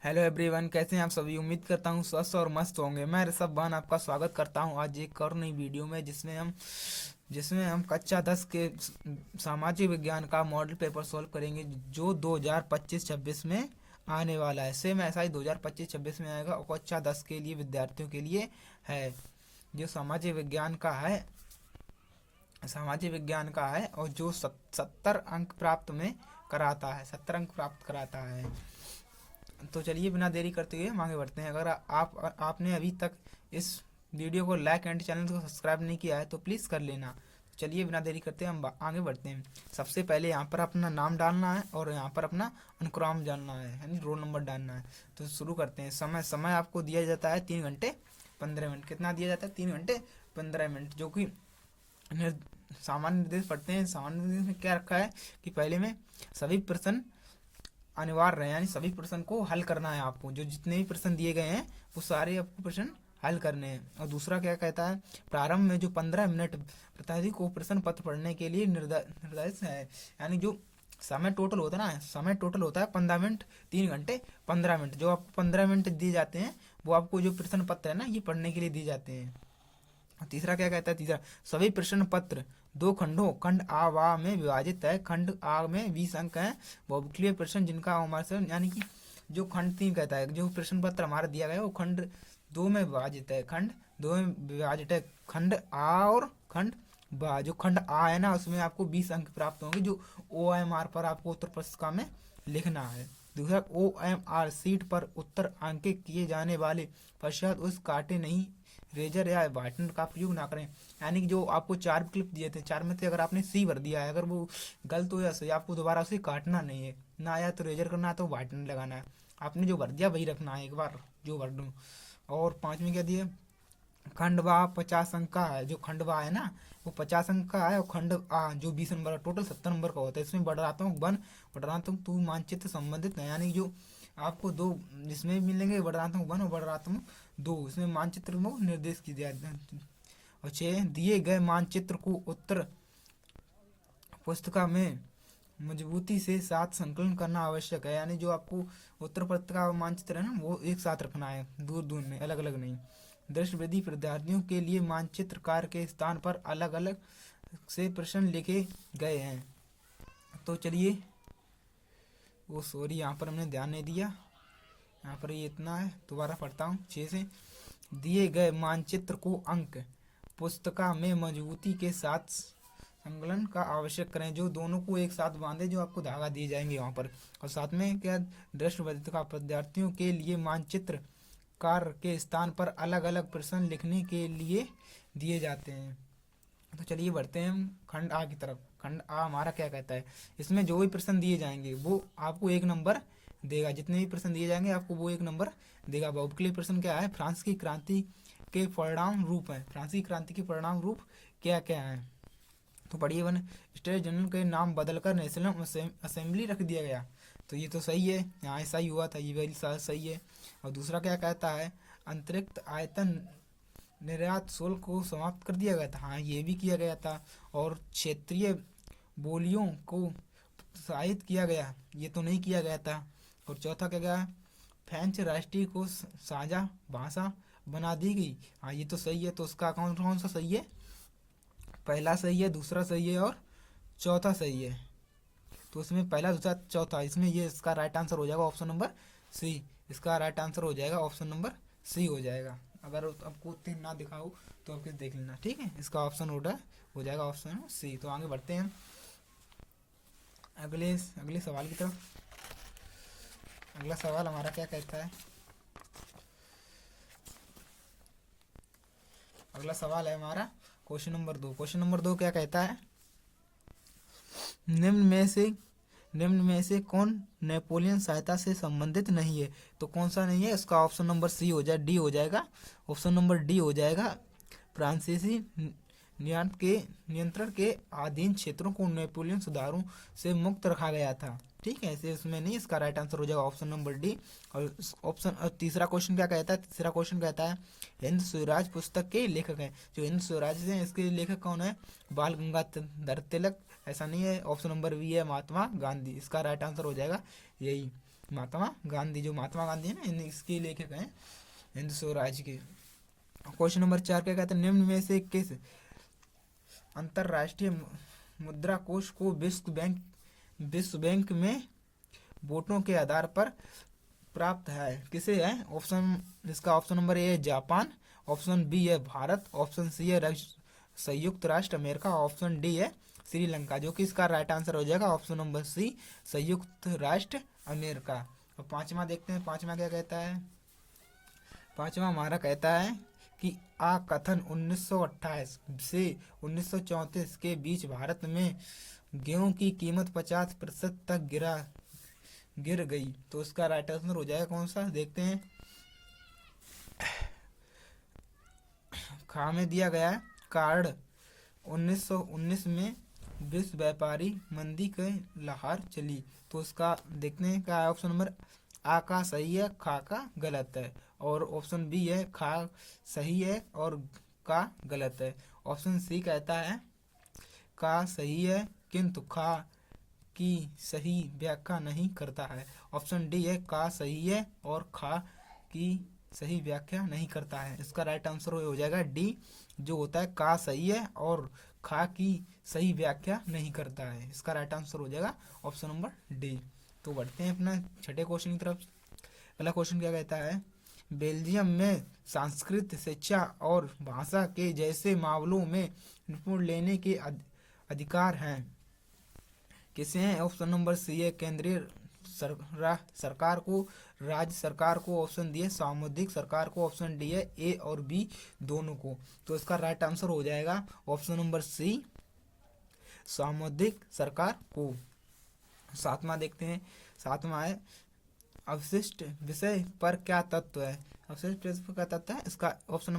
Hello everyone, कैसे हैं आप सभी। उम्मीद करता हूँ स्वस्थ और मस्त होंगे। मैं ऋषभ बान आपका स्वागत करता हूँ आज एक और नई वीडियो में, जिसमें हम कक्षा 10 के सामाजिक विज्ञान का मॉडल पेपर सॉल्व करेंगे, जो 2025-26 में आने वाला है। सेम ऐसा ही 2025-26 में आएगा और कक्षा 10 के लिए विद्यार्थियों के लिए है। जो सामाजिक विज्ञान का है और जो 70 अंक प्राप्त कराता है। तो चलिए बिना देरी करते हुए हम आगे बढ़ते हैं। अगर आपने अभी तक इस वीडियो को लाइक एंड चैनल को सब्सक्राइब नहीं किया है तो प्लीज़ कर लेना। चलिए बिना देरी करते हम आगे बढ़ते हैं। सबसे पहले यहाँ पर अपना नाम डालना है और यहाँ पर अपना अनुक्रम जानना है, यानी रोल नंबर डालना है। तो शुरू करते हैं। समय आपको दिया जाता है 3 घंटे 15 मिनट। कितना दिया जाता है? 3 घंटे 15 मिनट, जो कि सामान्य निर्देश पढ़ते हैं। सामान्य निर्देश में क्या रखा है कि पहले में सभी प्रश्न अनिवार्य है, यानी सभी प्रश्न को हल करना है। आपको जो जितने भी प्रश्न दिए गए हैं वो सारे आपको प्रश्न हल करने हैं। और दूसरा क्या कहता है, प्रारंभ में जो 15 मिनट प्रत्याशी को प्रश्न पत्र पढ़ने के लिए निर्धारित है। यानी जो समय टोटल होता है ना, समय टोटल होता है 15 मिनट। 3 घंटे 15 मिनट, जो आपको 15 मिनट दिए जाते हैं वो आपको जो प्रश्न पत्र है ना ये पढ़ने के लिए दिए जाते हैं। तीसरा क्या कहता है, तीसरा सभी प्रश्न पत्र 2 खंडों खंड आ वा में विभाजित है। खंड आ में 20 अंक हैं। बहुविकल्पीय प्रश्न जिनका हमारे से, यानी कि जो खंड 3 कहता है, जो प्रश्न पत्र हमारा दिया गया है वो खंड 2 में विभाजित है। खंड 2 में विभाजित है, खंड आ और खंड बा। जो खंड आ है ना उसमें आपको 20 अंक प्राप्त होंगे, जो OMR पर आपको उत्तर पुस्तिका में लिखना है। दूसरा, OMR सीट पर उत्तर अंकित किए जाने वाले पश्चात उस काटे नहीं रेजर या वाइटनर का प्रयोग ना करें। यानी कि जो आपको 4 विकल्प दिए थे, 4 में से अगर आपने सी भर दिया है, अगर वो गलत हो या सही, आपको दोबारा उसे काटना नहीं है ना, या तो रेजर करना है तो वाइटनर लगाना है। आपने जो भर दिया वही रखना है, एक बार जो भर दूँ। और 5 में क्या दिए, खंडवा 50 अंक का है। जो खंडवा है ना वो 50 अंक का है, और खंड आ जो 20 नंबर का, टोटल 70 नंबर का होता है। इसमें बढ़ात्मक तू मानचित्र संबंधित है। यानी जो आपको दो जिसमें भी मिलेंगे, बढ़ात्मक 1 और बढ़ात्मक 2, इसमें मानचित्र को निर्देश की दिया। और 6, दिए गए मानचित्र को उत्तर पुस्तिका में मजबूती से साथ संकलन करना आवश्यक है। यानी जो आपको उत्तर पुस्तिका का मानचित्र है ना वो एक साथ रखना है, दूर दूर में, अलग अलग नहीं। दृष्टिविधि विद्यार्थियों के लिए मानचित्रकार के स्थान पर अलग अलग से प्रश्न लिखे गए हैं। तो चलिए, वो सॉरी यहाँ पर हमने ध्यान नहीं दिया, यहाँ पर ये इतना है। दोबारा पढ़ता हूँ 6 से। दिए गए मानचित्र को अंक पुस्तिका में मजबूती के साथ संकलन का आवश्यक करें। जो दोनों को एक साथ बांधे, जो आपको धागा दिए जाएंगे वहाँ पर। और साथ में क्या, दृष्टि का विद्यार्थियों के लिए मानचित्र कार के स्थान पर अलग अलग प्रश्न लिखने के लिए दिए जाते हैं। तो चलिए बढ़ते हैं हम खंड आ की तरफ। खंड आ हमारा क्या कहता है, इसमें जो भी प्रश्न दिए जाएंगे वो आपको 1 नंबर देगा। जितने भी प्रश्न दिए जाएंगे आपको वो 1 नंबर देगा। बहुविकल्पीय प्रश्न क्या है, फ्रांस की क्रांति के परिणाम रूप है। फ्रांस की क्रांति के परिणाम रूप क्या क्या है, तो पढ़िए। 1, स्टेट जनरल के नाम बदलकर नेशनल असेंबली रख दिया गया। तो ये तो सही है, यहाँ ऐसा ही हुआ था, ये वेरी सही है। और दूसरा क्या कहता है, अंतरिक्ष आयतन निर्यात शुल्क को समाप्त कर दिया गया था। हाँ, ये भी किया गया था। और क्षेत्रीय बोलियों को प्रोत्साहित किया गया, ये तो नहीं किया गया था। और चौथा क्या गया, फ्रेंच राष्ट्रीय को साझा भाषा बना दी गई। हाँ, ये तो सही है। तो उसका कौन कौन सा सही है, पहला सही है, दूसरा सही है और चौथा सही है। तो इसमें पहला दूसरा चौथा, इसमें ये इसका राइट आंसर हो जाएगा ऑप्शन नंबर सी। इसका राइट आंसर हो जाएगा ऑप्शन नंबर सी हो जाएगा। अगर आपको 3 ना दिखाओ तो आपके देख लेना, ठीक है। इसका ऑप्शन ऑर्डर हो जाएगा ऑप्शन सी। तो आगे बढ़ते हैं अगले अगले सवाल की तरफ। अगला सवाल हमारा क्या कहता है, अगला सवाल है हमारा क्वेश्चन नंबर 2। क्वेश्चन नंबर 2 क्या कहता है, निम्न में से कौन नेपोलियन सहायता से संबंधित नहीं है। तो कौन सा नहीं है, इसका ऑप्शन नंबर सी हो जाए, डी हो जाएगा। ऑप्शन नंबर डी हो जाएगा। फ्रांसीसी नियंत्रण के अधीन क्षेत्रों को नेपोलियन सुधारों से मुक्त रखा गया था। ठीक है, ऐसे इसमें नहीं, इसका राइट आंसर हो जाएगा ऑप्शन नंबर डी। और तीसरा क्वेश्चन क्या कहता है, तीसरा क्वेश्चन कहता है हिंद स्वराज पुस्तक के लेखक हैं। जो हिंद स्वराज है इसके लेखक कौन है, बाल गंगाधर तिलक। ऐसा नहीं है, ऑप्शन नंबर बी है, महात्मा गांधी। इसका राइट आंसर हो जाएगा यही। महात्मा गांधी, जो महात्मा गांधी है ना, इसके लेखक हैं हिंद स्वराज के। क्वेश्चन नंबर 4 क्या कहते हैं, निम्न में से किस अंतरराष्ट्रीय मुद्रा कोष को विश्व बैंक में वोटों के आधार पर प्राप्त है, किसे है? इसका ऑप्शन नंबर ए है जापान, ऑप्शन बी है भारत, ऑप्शन सी है संयुक्त राष्ट्र अमेरिका, ऑप्शन डी है श्रीलंका। जो कि इसका राइट आंसर हो जाएगा ऑप्शन नंबर सी, संयुक्त राष्ट्र अमेरिका। और पांचवा देखते हैं, पांचवा क्या कहता है। पांचवा हमारा कहता है कि आ कथन 1928 से 1934 के बीच भारत में गेहूं की कीमत 50% तक गिर गई। तो उसका राइट आंसर हो जाएगा कौन सा, देखते हैं। खा में दिया गया है कार्ड 1919 में विश्व व्यापारी मंदी के लहर चली। तो उसका देखते हैं क्या ऑप्शन नंबर आ का सही है, खा का गलत है, और ऑप्शन बी है खा सही है और का गलत है। ऑप्शन सी कहता है का सही है किंतु खा की सही व्याख्या नहीं करता है। ऑप्शन डी है का सही है और खा की सही व्याख्या नहीं करता है। इसका राइट आंसर हो जाएगा डी, जो होता है का सही है और खा की सही व्याख्या नहीं करता है। इसका राइट आंसर हो जाएगा ऑप्शन नंबर डी। तो बढ़ते हैं अपना छठे क्वेश्चन की तरफ। पहला क्वेश्चन क्या कहता है, बेल्जियम में संस्कृत शिक्षा और भाषा के जैसे मामलों में निपुण लेने के अधिकार हैं, किसे हैं? ऑप्शन नंबर सी है केंद्रीय सरकार को, राज्य सरकार को, ऑप्शन डी है सामुदायिक सरकार को, ऑप्शन डी है ए और बी दोनों को। तो इसका राइट आंसर हो जाएगा ऑप्शन नंबर सी, सामुदायिक सरकार को। सातवां देखते हैं, सातवां है अवशिष्ट विषय पर क्या तत्व है। अवशिष्ट विषय पर क्या तत्व है, इसका ऑप्शन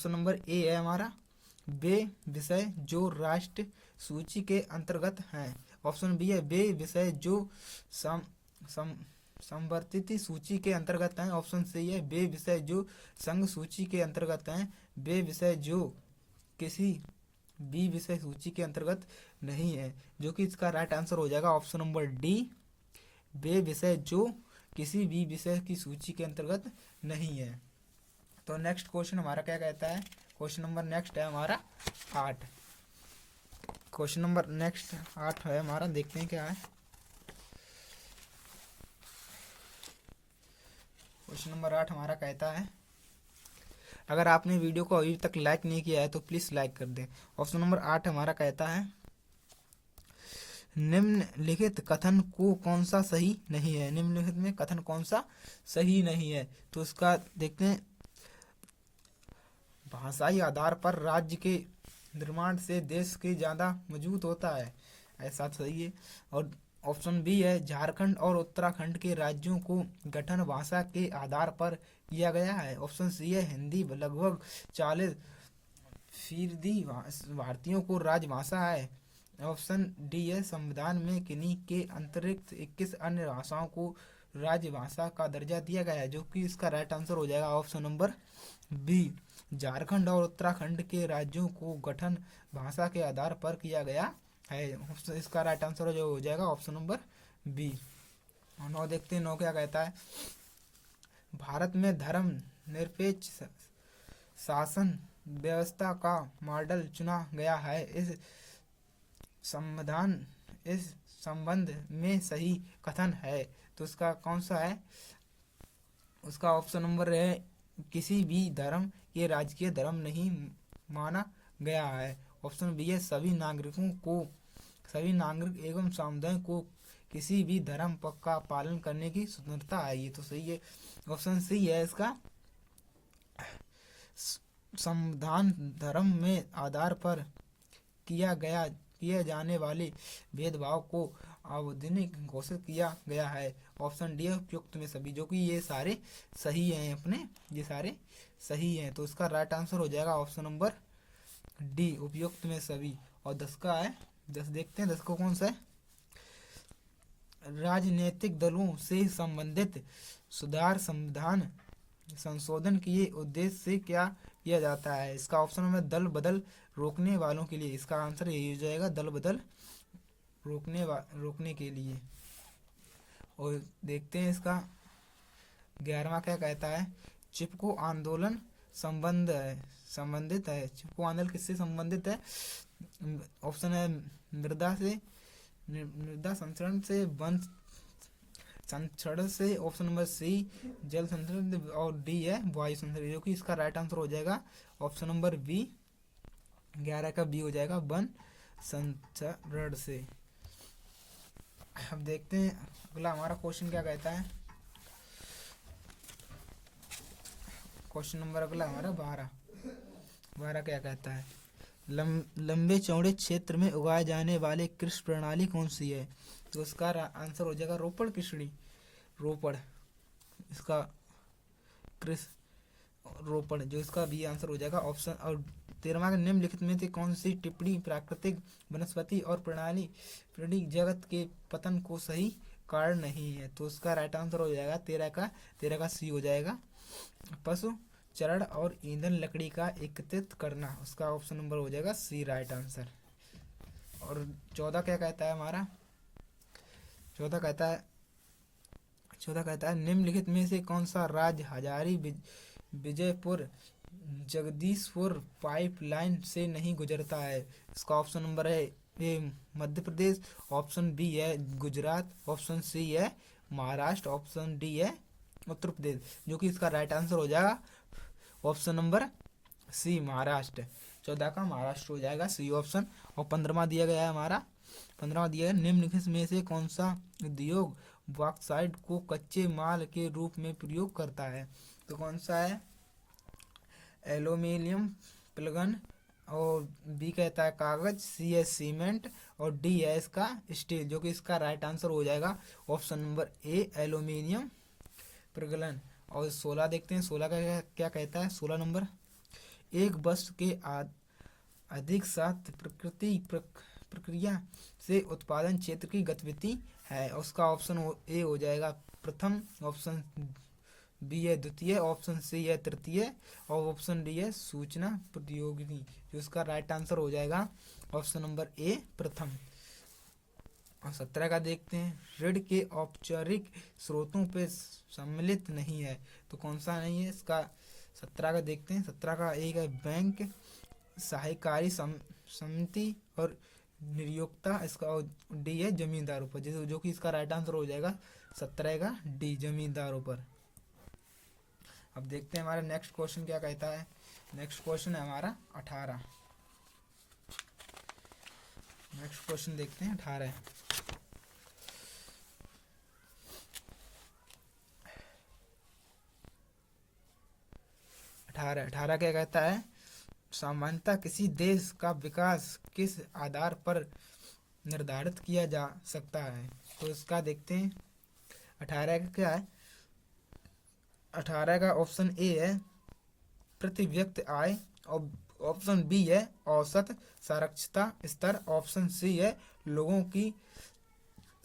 नंबर ए है हमारा वे विषय जो राष्ट्र सूची के अंतर्गत हैं। ऑप्शन बी है वे विषय जो संवर्धित सूची के अंतर्गत हैं। ऑप्शन सी है वे विषय जो संघ सूची के अंतर्गत हैं। वे विषय जो किसी बी विषय सूची के अंतर्गत नहीं है, जो कि इसका राइट आंसर हो जाएगा ऑप्शन नंबर डी, वे विषय जो किसी भी विषय की सूची के अंतर्गत नहीं है। तो नेक्स्ट क्वेश्चन हमारा क्या कहता है, क्वेश्चन नंबर नेक्स्ट है हमारा 8। क्वेश्चन नंबर नेक्स्ट 8 है हमारा, देखते हैं क्या है। क्वेश्चन नंबर 8 हमारा कहता है, अगर आपने वीडियो को अभी तक लाइक नहीं किया है तो प्लीज लाइक कर दें। ऑप्शन नंबर 8 हमारा कहता है निम्नलिखित कथन को कौन सा सही नहीं है। निम्नलिखित में कथन कौन सा सही नहीं है, तो इसका देखते हैं। भाषाई आधार पर राज्य के निर्माण से देश के ज्यादा मजबूत होता है, ऐसा सही है। और ऑप्शन बी है झारखंड और उत्तराखंड के राज्यों को गठन भाषा के आधार पर किया गया है। ऑप्शन सी है हिंदी लगभग 40% भारतीयों को राजभाषा है। ऑप्शन डी है संविधान में किन्हीं के अतिरिक्त 21 अन्य भाषाओं को राजभाषा का दर्जा दिया गया है, जो कि इसका राइट आंसर हो जाएगा ऑप्शन नंबर बी, झारखंड और उत्तराखंड के राज्यों को गठन भाषा के आधार पर किया गया है। इसका राइट आंसर जो हो जाएगा ऑप्शन नंबर बी। 9 देखते हैं, 9 क्या कहता है, भारत में धर्म निरपेक्ष शासन व्यवस्था का मॉडल चुना गया है। इस संबंध में सही कथन है, तो इसका कौन सा है? उसका ऑप्शन नंबर है किसी भी धर्म ये राजकीय धर्म नहीं माना गया है। ऑप्शन बी है सभी नागरिक एवं समुदाय को किसी भी धर्म का पालन करने की स्वतंत्रता है, ये तो सही है। ऑप्शन सी है इसका संविधान धर्म में आधार पर किए जाने वाले भेदभाव को अवैधानिक घोषित किया गया है। ऑप्शन डी है उपयुक्त में सभी, जो कि ये सारे सही हैं अपने, ये सारे सही हैं। तो इसका राइट आंसर हो जाएगा ऑप्शन नंबर डी, उपयुक्त में सभी। और 10 का है, 10 देखते हैं 10 को कौन सा है। राजनीतिक दलों से संबंधित सुधार संविधान संशोधन के उद्देश्य से क्या किया जाता है। इसका ऑप्शन नंबर दल बदल रोकने वालों के लिए, इसका आंसर यही हो जाएगा दल बदल रोकने के लिए। और देखते हैं इसका 11वां क्या कहता है। चिपको आंदोलन संबंधित है। चिपको आंदोलन किससे संबंधित है? ऑप्शन है मृदा संचरण से, वन संचरण से, ऑप्शन नंबर सी जल संचरण, और डी है वायु संचरण, जो कि इसका राइट आंसर हो जाएगा ऑप्शन नंबर बी। 11 का बी हो जाएगा, वन संचरण से। अब देखते हैं अगला हमारा क्वेश्चन क्या कहता है। क्वेश्चन नंबर अगला हमारा 12 क्या कहता है। लंबे चौड़े क्षेत्र में उगाए जाने वाले कृषि प्रणाली कौन सी है? तो इसका आंसर हो जाएगा रोपड़ कृषि। रोपड़ इसका कृषि रोपड़, जो इसका भी आंसर हो जाएगा ऑप्शन। और 13वां का निम्नलिखित में से कौन सी टिप्पणी प्राकृतिक वनस्पति और प्राणी जगत के पतन को सही कारण नहीं है? तो उसका राइट आंसर हो जाएगा 13 का सी हो जाएगा, पशु चरण और ईंधन लकड़ी का एकत्रित करना। उसका ऑप्शन नंबर हो जाएगा सी राइट आंसर। और 14 क्या कहता है हमारा। 14 कहता है निम्नलिखित में से कौन सा राज्य हजारी विजयपुर जगदीशपुर पाइपलाइन से नहीं गुजरता है? इसका ऑप्शन नंबर है ए मध्य प्रदेश, ऑप्शन बी है गुजरात, ऑप्शन सी है महाराष्ट्र, ऑप्शन डी है उत्तर प्रदेश, जो कि इसका राइट आंसर हो जाएगा ऑप्शन नंबर सी महाराष्ट्र। 14 का महाराष्ट्र हो जाएगा सी ऑप्शन। और 15वां दिया गया है हमारा। 15वां दिया है निम्नलिखित में से कौन सा उद्योग बॉक्साइट को कच्चे माल के रूप में प्रयोग करता है? तो कौन सा है? एल्यूमिनियम प्लगन, और बी कहता है कागज, सी है सीमेंट, और डी है इसका स्टील, जो कि इसका राइट आंसर हो जाएगा ऑप्शन नंबर ए एल्यूमिनियम प्रगलन। और 16 देखते हैं। 16 का क्या कहता है। 16 नंबर, एक वस्तु के अधिक साथ प्रक्रिया से उत्पादन क्षेत्र की गतिविधि है। उसका ऑप्शन ए हो जाएगा प्रथम, ऑप्शन बी है द्वितीय, ऑप्शन सी है तृतीय, और ऑप्शन डी है सूचना प्रौद्योगिकी, जो इसका राइट आंसर हो जाएगा ऑप्शन नंबर ए प्रथम। और 17 का देखते हैं। ऋण के औपचारिक स्रोतों पे सम्मिलित नहीं है। तो कौन सा नहीं है इसका? 17 का देखते हैं। 17 का एक है बैंक, सहकारी समिति और नियोक्ता, इसका डी है जमींदारों पर, जो कि इसका राइट आंसर हो जाएगा 17 का डी जमींदारों पर। अब देखते हैं हमारा नेक्स्ट क्वेश्चन क्या कहता है। नेक्स्ट क्वेश्चन है हमारा 18। नेक्स्ट क्वेश्चन देखते हैं 18। 18 क्या कहता है। सामान्यतः किसी देश का विकास किस आधार पर निर्धारित किया जा सकता है? तो इसका देखते हैं। 18 का क्या है। 18 का ऑप्शन ए है प्रति व्यक्ति आय, और ऑप्शन बी है औसत साक्षरता स्तर, ऑप्शन सी है लोगों की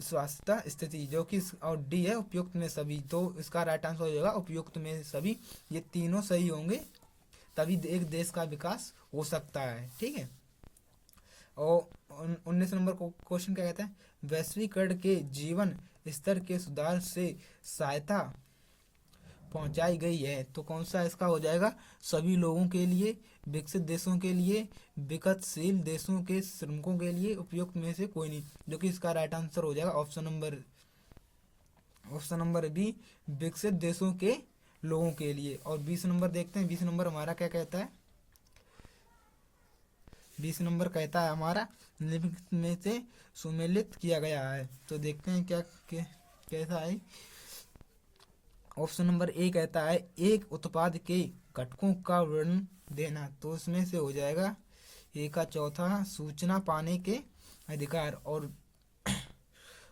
स्वास्थ्य स्थिति, जो कि और डी है उपयुक्त में सभी। तो इसका राइट आंसर हो जाएगा उपयुक्त में सभी। ये तीनों सही होंगे तभी एक देश का विकास हो सकता है। ठीक है। और 19 नंबर को क्वेश्चन क्या कहता है। वैश्वीकरण के जीवन स्तर के सुधार से सहायता पहुंचाई गई है। तो कौन सा इसका हो जाएगा। सभी लोगों के लिए, विकसित देशों के लिए, विकासशील देशों के श्रमिकों के लिए, उपयुक्त में से कोई नहीं, जो कि इसका राइट आंसर हो जाएगा ऑप्शन नंबर बी विकसित देशों के लोगों के लिए। और 20 नंबर देखते हैं। 20 नंबर हमारा क्या कहता है। 20 नंबर कहता है हमारा निम्नलिखित में से सुमेलित किया गया है। तो देखते हैं क्या कैसा है। ऑप्शन नंबर ए कहता है एक उत्पाद के घटकों का वर्णन देना। तो उसमें से हो जाएगा ए का चौथा सूचना पाने के अधिकार,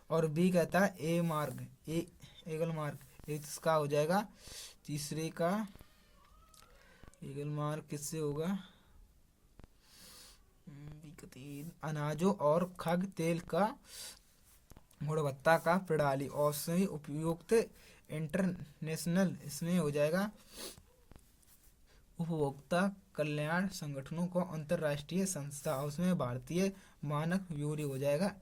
और बी कहता है एगल मार्ग इसका हो जाएगा तीसरे का एगल मार्ग किससे होगा। अनाजों और खाद्य तेल का गुणवत्ता का प्रणाली, और से उपयुक्त इंटरनेशनल, इसमें हो जाएगा उपभोक्ता कल्याण संगठनों को अंतर्राष्ट्रीय संस्था, और उसमें भारतीय मानक ब्यूरो हो जाएगा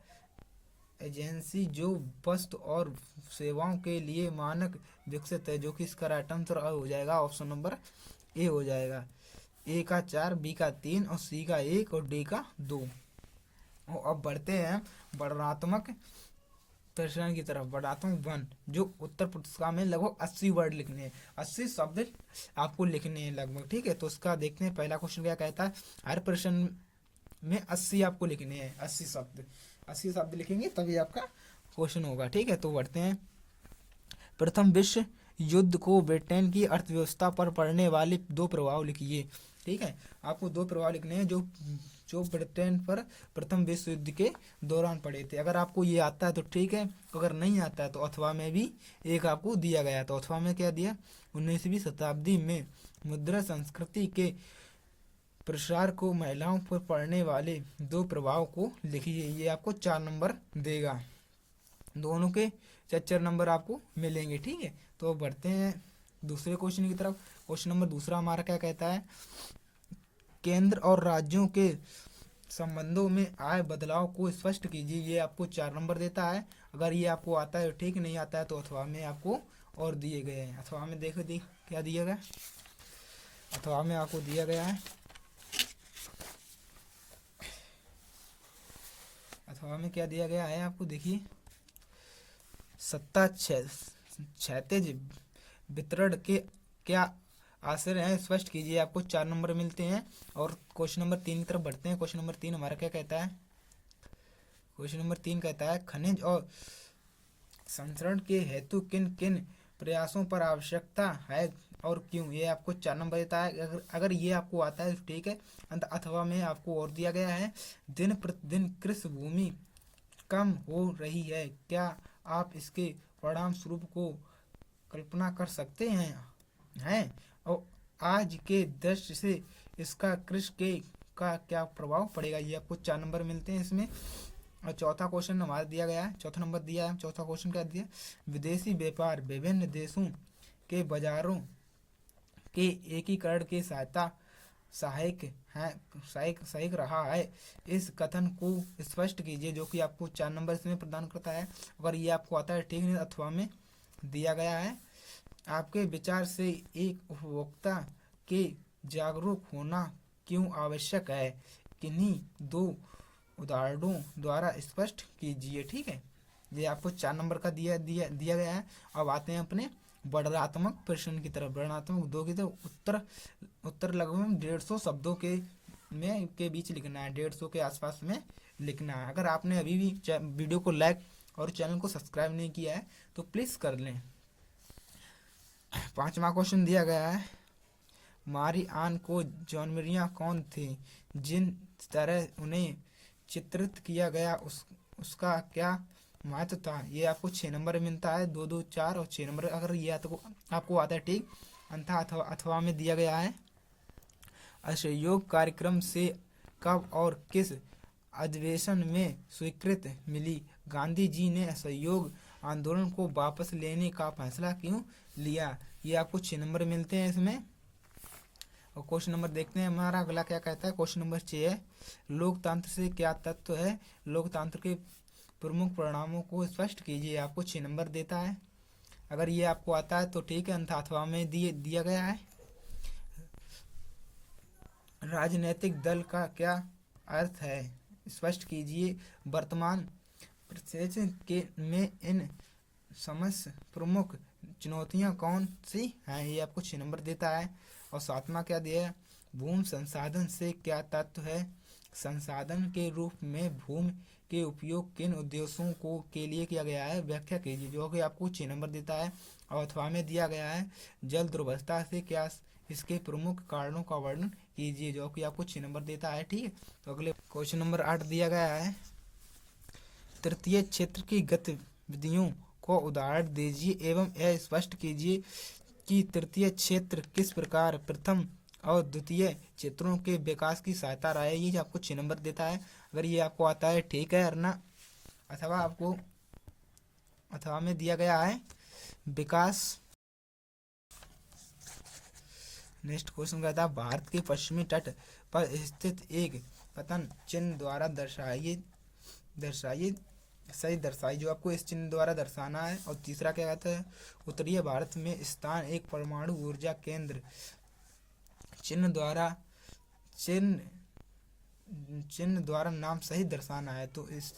एजेंसी जो वस्तु और सेवाओं के लिए मानक विकसित है, जो कि इसका राइट आंसर हो जाएगा ऑप्शन नंबर ए हो जाएगा। ए का 4, बी का 3 और सी का 1 और डी का 2। और अब बढ़ते हैं वर्णनात्मक प्रश्न की तरफ। वर्णनात्मक वन, जो उत्तर पुस्तिका में लगभग 80 वर्ड लिखने हैं, 80 शब्द आपको लिखने हैं लगभग, ठीक है। तो उसका देखते हैं पहला क्वेश्चन क्या कहता है। हर प्रश्न में 80 आपको लिखने हैं, 80 शब्द लिखेंगे तभी आपका क्वेश्चन होगा, ठीक है। तो बढ़ते हैं। प्रथम विश्व युद्ध को ब्रिटेन की अर्थव्यवस्था पर पड़ने वाले 2 प्रभाव लिखिए, ठीक है। आपको 2 प्रभाव लिखने हैं जो जो ब्रिटेन पर प्रथम विश्व युद्ध के दौरान पड़े थे। अगर आपको ये आता है तो ठीक है, अगर नहीं आता है तो अथवा में भी एक आपको दिया गया। तो अथवा में क्या दिया, 19वीं शताब्दी में मुद्रा संस्कृति के प्रसार को महिलाओं पर पड़ने वाले 2 प्रभाव को लिखिए। ये आपको 4 नंबर देगा, दोनों के 4 नंबर आपको मिलेंगे, ठीक है। तो बढ़ते हैं दूसरे क्वेश्चन की तरफ। क्वेश्चन नंबर दूसरा हमारा क्या कहता है। केंद्र और राज्यों के संबंधों में आए बदलाव को स्पष्ट कीजिए। ये आपको 4 नंबर देता है। अगर ये आपको आता है ठीक, नहीं आता है तो अथवा में आपको और दिए गए हैं। अथवा में देखो क्या दिया गया। अथवा में आपको दिया गया है, अथवा में क्या दिया गया है आपको, देखिए सत्ता क्षैतिज वितरण के क्या आश्रय है, स्पष्ट कीजिए। आपको 4 नंबर मिलते हैं। और क्वेश्चन नंबर 3 की तरफ बढ़ते हैं। क्वेश्चन नंबर 3 हमारा क्या कहता है। क्वेश्चन नंबर 3 कहता है खनिज और संरक्षण के हेतु किन किन प्रयासों पर आवश्यकता है और क्यों। ये आपको 4 नंबर देता है। अगर ये आपको आता है तो ठीक है। अथवा में आपको और दिया गया है, दिन प्रतिदिन कृषि भूमि कम हो रही है, क्या आप इसके परिणाम स्वरूप को कल्पना कर सकते हैं और आज के दृष्टि से इसका कृषि के का क्या प्रभाव पड़ेगा। ये आपको 4 नंबर मिलते हैं इसमें। और चौथा क्वेश्चन हमारा दिया गया है, चौथा नंबर दिया है। चौथा क्वेश्चन क्या दिया, विदेशी व्यापार विभिन्न देशों के बाजारों के एकीकरण के सहायक है, सहायक रहा है। इस कथन को स्पष्ट कीजिए, जो कि आपको 4 नंबर इसमें प्रदान करता है। अगर ये आपको आता है ठीक, नहीं अथवा में दिया गया है। आपके विचार से एक उपभोक्ता के जागरूक होना क्यों आवश्यक है, किन्हीं 2 उदाहरणों द्वारा स्पष्ट कीजिए, ठीक है। ये आपको 4 नंबर का दिया गया है। अब आते हैं अपने वर्णनात्मक प्रश्न की तरफ। वर्णनात्मक 2 की तरफ उत्तर लगभग 150 शब्दों के बीच लिखना है, 150 के आसपास में लिखना है। अगर आपने अभी भी वीडियो को लाइक और चैनल को सब्सक्राइब नहीं किया है तो प्लीज़ कर लें। 5वां क्वेश्चन दिया गया है, मारी आन को जौनमरियाँ कौन थी, जिन तरह उन्हें चित्रित किया गया उसका क्या महत्व था। ये आपको 6 नंबर मिलता है, 2, 2, 4 और 6 नंबर। अगर ये आपको आता है ठीक, अन्यथा अथवा में दिया गया है। असहयोग कार्यक्रम से कब और किस अधिवेशन में स्वीकृति मिली। गांधी जी ने असहयोग आंदोलन को वापस लेने का फैसला क्यों लिया। ये आपको 6 नंबर मिलते हैं इसमें। और क्वेश्चन नंबर देखते हैं हमारा अगला क्या कहता है। क्वेश्चन नंबर 6 है, लोकतंत्र से क्या तत्व है, लोकतंत्र के प्रमुख परिणामों को स्पष्ट कीजिए। आपको 6 नंबर देता है। अगर ये आपको आता है तो ठीक है, अन्यथा अथवा में दिया गया है। राजनीतिक दल का क्या अर्थ है, स्पष्ट कीजिए। वर्तमान परिदृश्य में इन समस्त प्रमुख चुनौतियां कौन सी हैं। ये आपको 6 नंबर देता है। और 7वां क्या दिया है, भूमि संसाधन से क्या तत्व है, संसाधन के रूप में भूमि के उपयोग किन उद्देश्यों को के लिए किया गया है, व्याख्या कीजिए। जो कि आपको 6 नंबर देता है। और अथवा में दिया गया है, जल दुर्वस्था से क्या इसके प्रमुख कारणों का वर्णन कीजिए। जो कि आपको 6 नंबर देता है, ठीक है। तो अगले क्वेश्चन नंबर 8 दिया गया है, तृतीय क्षेत्र की गतिविधियों को उदाहरण दीजिए एवं यह स्पष्ट कीजिए कि तृतीय क्षेत्र किस प्रकार प्रथम और द्वितीय क्षेत्रों के विकास की सहायता रहा है। ये आपको 6 नंबर देता है। अगर ये आपको आता है ठीक है, वरना अथवा आपको अथवा में दिया गया है विकास। नेक्स्ट क्वेश्चन कहता है, भारत के पश्चिमी तट पर स्थित एक पतन चिन्ह द्वारा दर्शाइए सही दर्शाई, जो आपको इस चिन्ह द्वारा दर्शाना है। और तीसरा क्या कहता है, उत्तरीय भारत में स्थान एक परमाणु ऊर्जा केंद्र चिन्ह द्वारा चिन्ह चिन्ह द्वारा नाम सहित दर्शाना है। तो इस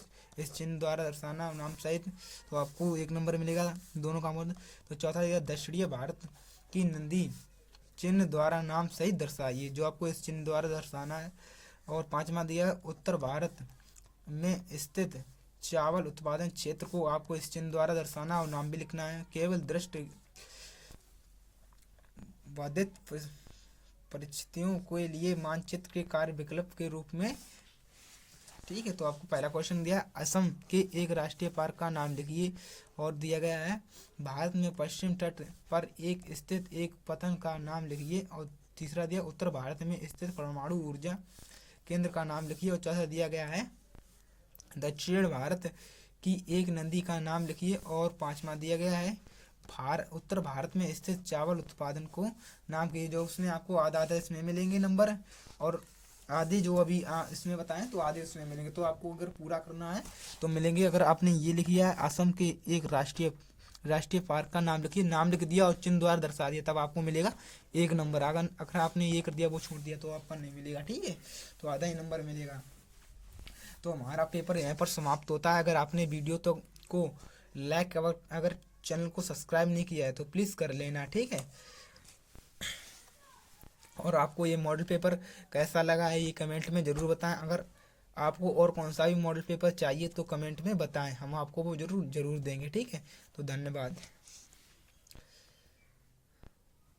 चिन्ह द्वारा दर्शाना नाम सहित, तो आपको 1 नंबर मिलेगा दोनों का मतलब। तो चौथा दिया दक्षिणीय भारत की नदी चिन्ह द्वारा नाम सहित दर्शाइए, जो आपको इस चिन्ह द्वारा दर्शाना है। और पांचवा दिया उत्तर भारत में स्थित चावल उत्पादन क्षेत्र को आपको इस चिन्ह द्वारा दर्शाना और नाम भी लिखना है। केवल दृष्टि बाधित परिस्थितियों के लिए मानचित्र के कार्य विकल्प के रूप में। ठीक है, तो आपको पहला क्वेश्चन दिया असम के एक राष्ट्रीय पार्क का नाम लिखिए। और दिया गया है भारत में पश्चिम तट पर एक स्थित एक पतन का नाम लिखिए। और तीसरा दिया उत्तर भारत में स्थित परमाणु ऊर्जा केंद्र का नाम लिखिए। और चौथा दिया गया है दक्षिण भारत की एक नदी का नाम लिखिए। और पांचवा दिया गया है उत्तर भारत में स्थित चावल उत्पादन को नाम कीजिए। जो उसने आपको आधा आधा इसमें मिलेंगे नंबर, और आधे जो अभी इसमें बताएं तो आधे उसमें मिलेंगे। तो आपको अगर पूरा करना है तो मिलेंगे। अगर आपने ये लिख लिया है असम के एक राष्ट्रीय पार्क का नाम लिखिए, नाम लिख दिया और चिन्ह द्वारा दर्शा दिया, तब आपको मिलेगा 1 नंबर। अगर आपने ये कर दिया वो छोड़ दिया तो आपका नहीं मिलेगा। ठीक है, तो आधा ही नंबर मिलेगा। तो हमारा पेपर यहाँ पर समाप्त होता है। अगर आपने वीडियो को लाइक, अगर चैनल को सब्सक्राइब नहीं किया है तो प्लीज़ कर लेना। ठीक है, और आपको ये मॉडल पेपर कैसा लगा है ये कमेंट में ज़रूर बताएं। अगर आपको और कौन सा भी मॉडल पेपर चाहिए तो कमेंट में बताएं, हम आपको वो ज़रूर देंगे। ठीक है, तो धन्यवाद।